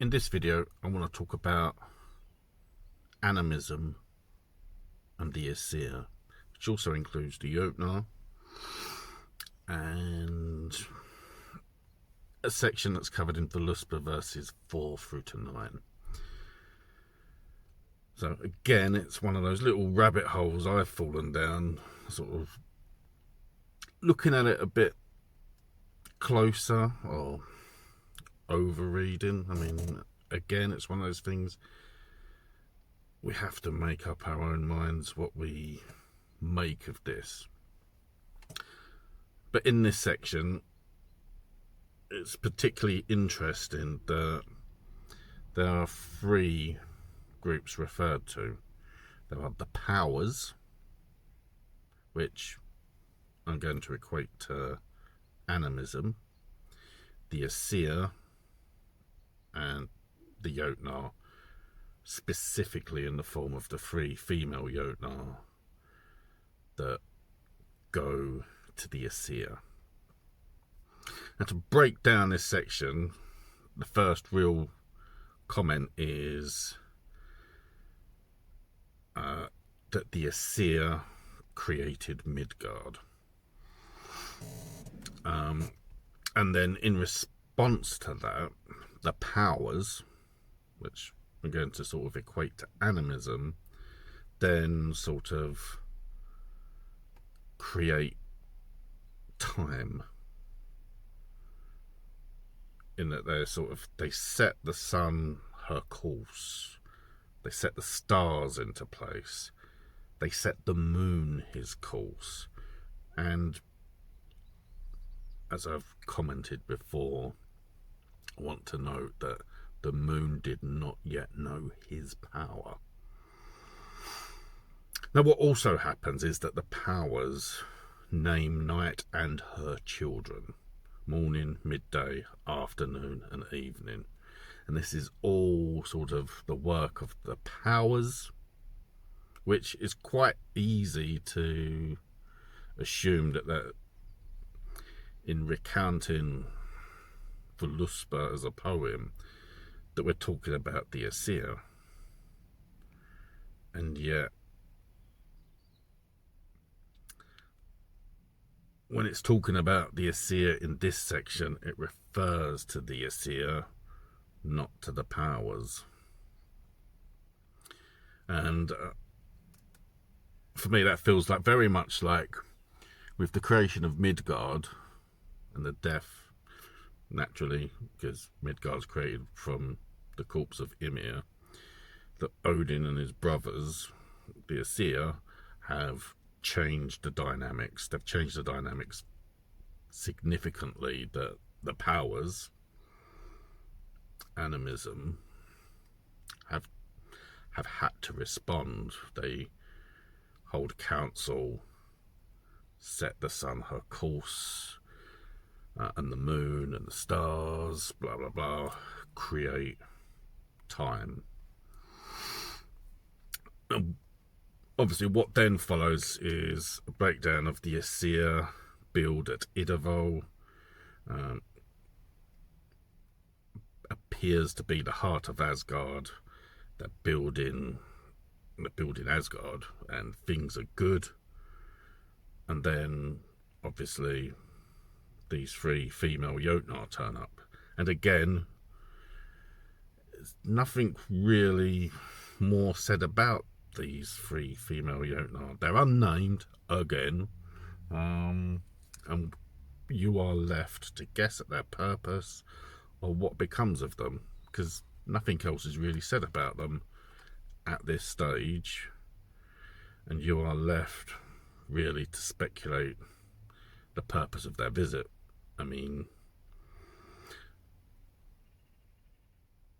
In this video, I want to talk about Animism and the Aesir, which also includes the Jotnar and a section that's covered in Voluspa verses 4 through to 9. So again, it's one of those little rabbit holes I've fallen down, sort of looking at it a bit closer or over reading. I mean, again, it's one of those things we have to make up our own minds what we make of this. But in this section, it's particularly interesting that there are three groups referred to. There are the powers, which I'm going to equate to Animism, the Aesir, and the Jotnar, specifically in the form of the three female Jotnar that go to the Aesir. And to break down this section, the first real comment is that the Aesir created Midgard. And then in response to that, the powers, which I'm going to sort of equate to Animism, then sort of create time, in that they set the sun her course, they set the stars into place, they set the moon his course. And as I've commented before, I want to note that the moon did not yet know his power. Now, what also happens is that the powers name night and her children: morning, midday, afternoon, and evening. And this is all sort of the work of the powers, which is quite easy to assume that in recounting Voluspa as a poem, that we're talking about the Aesir. And yet, when it's talking about the Aesir in this section, it refers to the Aesir, not to the powers. And for me, that feels like very much like with the creation of Midgard and the death, naturally, because Midgard's created from the corpse of Ymir, that Odin and his brothers, the Aesir, have changed the dynamics. They've changed the dynamics significantly, that the powers, Animism, have had to respond. They hold council, set the sun her course, and the moon and the stars, blah blah blah, create time. Obviously, what then follows is a breakdown of the Aesir build at Idavol. Appears to be the heart of Asgard. They're building Asgard, and things are good. And then, obviously, these three female Jotnar turn up. And again, there's nothing really more said about these three female Jotnar. They're unnamed again, and you are left to guess at their purpose or what becomes of them, because nothing else is really said about them at this stage, and you are left really to speculate the purpose of their visit. I mean,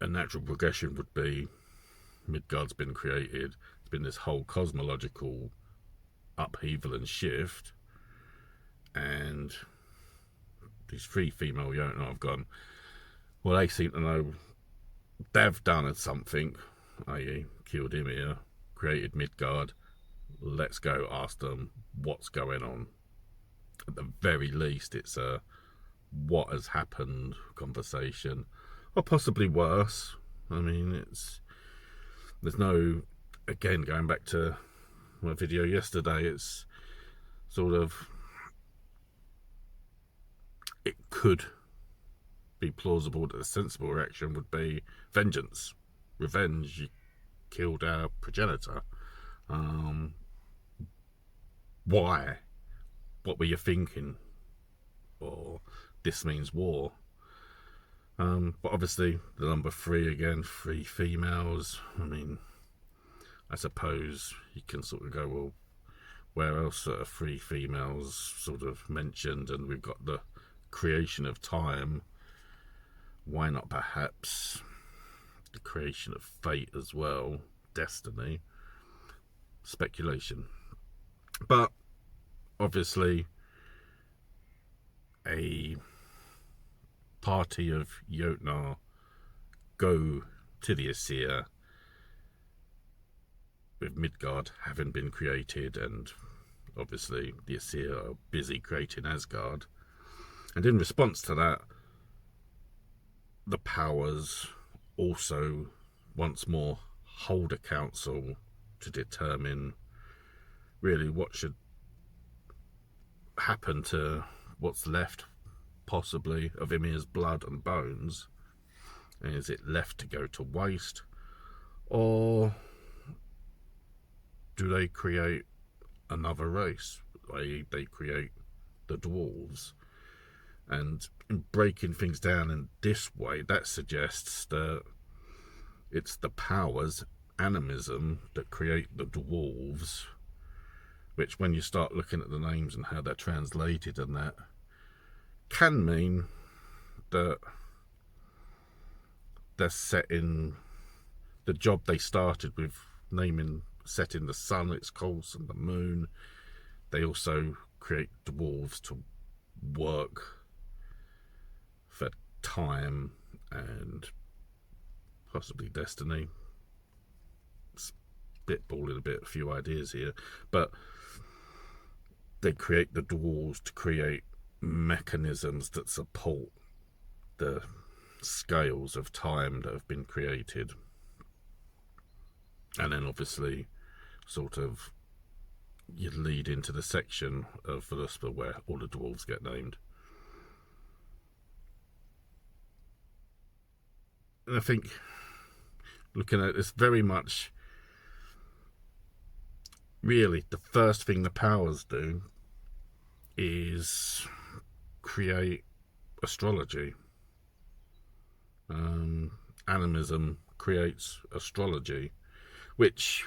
a natural progression would be Midgard's been created, there's been this whole cosmological upheaval and shift, and these three female Jotnar have gone, well, they seem to know they've done something, i.e. killed Ymir, created Midgard, let's go ask them what's going on. At the very least, it's a what has happened conversation. or possibly worse. I mean, there's no, again, going back to my video yesterday, it's sort of, it could be plausible that a sensible reaction would be vengeance, revenge. You killed our progenitor. Why? What were you thinking? Or this means war. But obviously the number 3 again, 3 females. I mean, I suppose you can sort of go, well, where else are 3 females sort of mentioned? And we've got the creation of time. Why not perhaps the creation of fate as well? Destiny. Speculation. But obviously a party of Jotnar go to the Aesir with Midgard having been created, and obviously the Aesir are busy creating Asgard, and in response to that the powers also once more hold a council to determine really what should happen to what's left possibly of Ymir's blood and bones. Is it left to go to waste, or do they create another race? They create the dwarves. And in breaking things down in this way, that suggests that it's the powers, animism, that create the dwarves, which when you start looking at the names and how they're translated and that, can mean that they're setting the job they started with, naming, setting the sun its course and the moon. They also create dwarves to work for time and possibly destiny. Spitballing a few ideas here, but they create the dwarves to create mechanisms that support the scales of time that have been created. And then obviously sort of you lead into the section of Voluspa where all the dwarves get named. And I think looking at this, very much really the first thing the powers do is create astrology. Animism creates astrology, which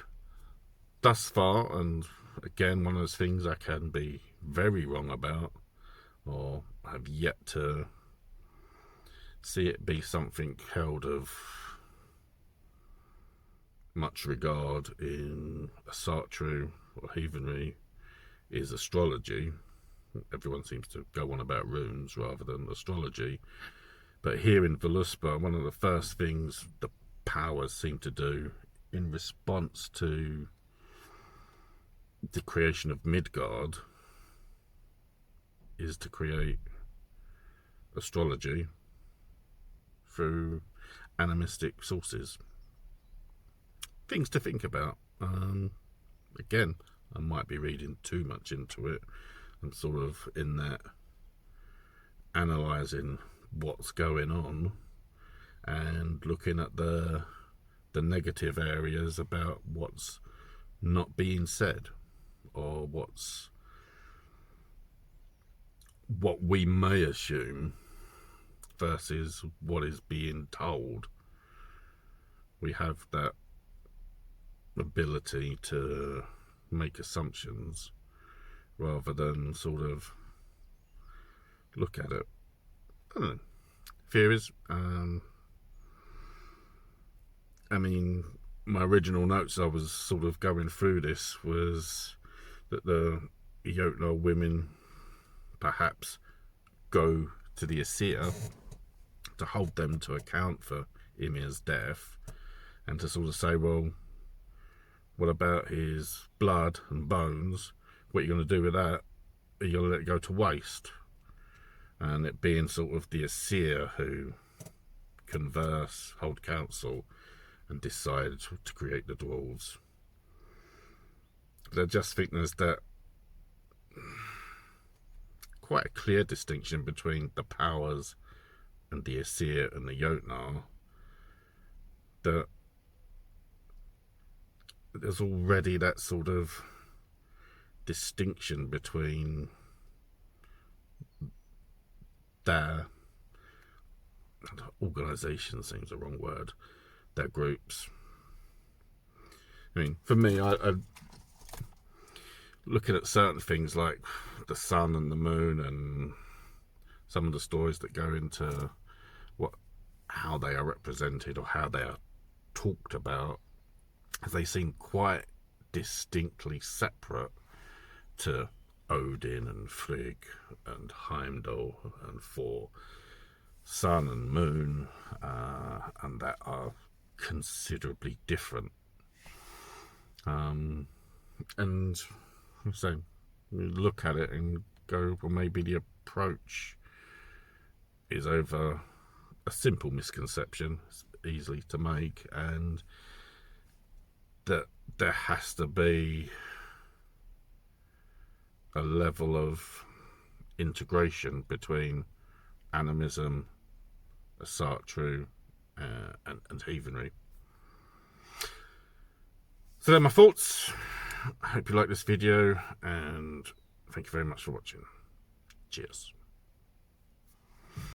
thus far, and again one of those things I can be very wrong about, or have yet to see it be something held of much regard in Asatru or heathenry, is astrology. Everyone seems to go on about runes rather than astrology. But here in Voluspa, one of the first things the powers seem to do in response to the creation of Midgard is to create astrology through animistic sources. Things to think about. Again, I might be reading too much into it. I'm sort of in that analysing what's going on and looking at the negative areas about what's not being said, or what we may assume versus what is being told. We have that ability to make assumptions rather than sort of look at it. I don't know. Theories. I mean, my original notes, I was sort of going through this, was that the Jotnar women perhaps go to the Aesir to hold them to account for Ymir's death, and to sort of say, well, what about his blood and bones? What are you going to do with that? Are you going to let it go to waste? And it being sort of the Aesir who converse, hold council, and decide to create the dwarves. I just think there's that quite a clear distinction between the powers and the Aesir and the Jotnar, that there's already that sort of distinction between their organisation, seems the wrong word, their groups. I mean, for me, I looking at certain things like the sun and the moon and some of the stories that go into how they are represented or how they are talked about, they seem quite distinctly separate to Odin and Frigg and Heimdall and Thor, sun and moon, and that are considerably different. And so you look at it and go, well, maybe the approach is over a simple misconception, it's easy to make, and that there has to be a level of integration between animism, Asatru, and heathenry. So they're my thoughts. I hope you like this video, and thank you very much for watching. Cheers.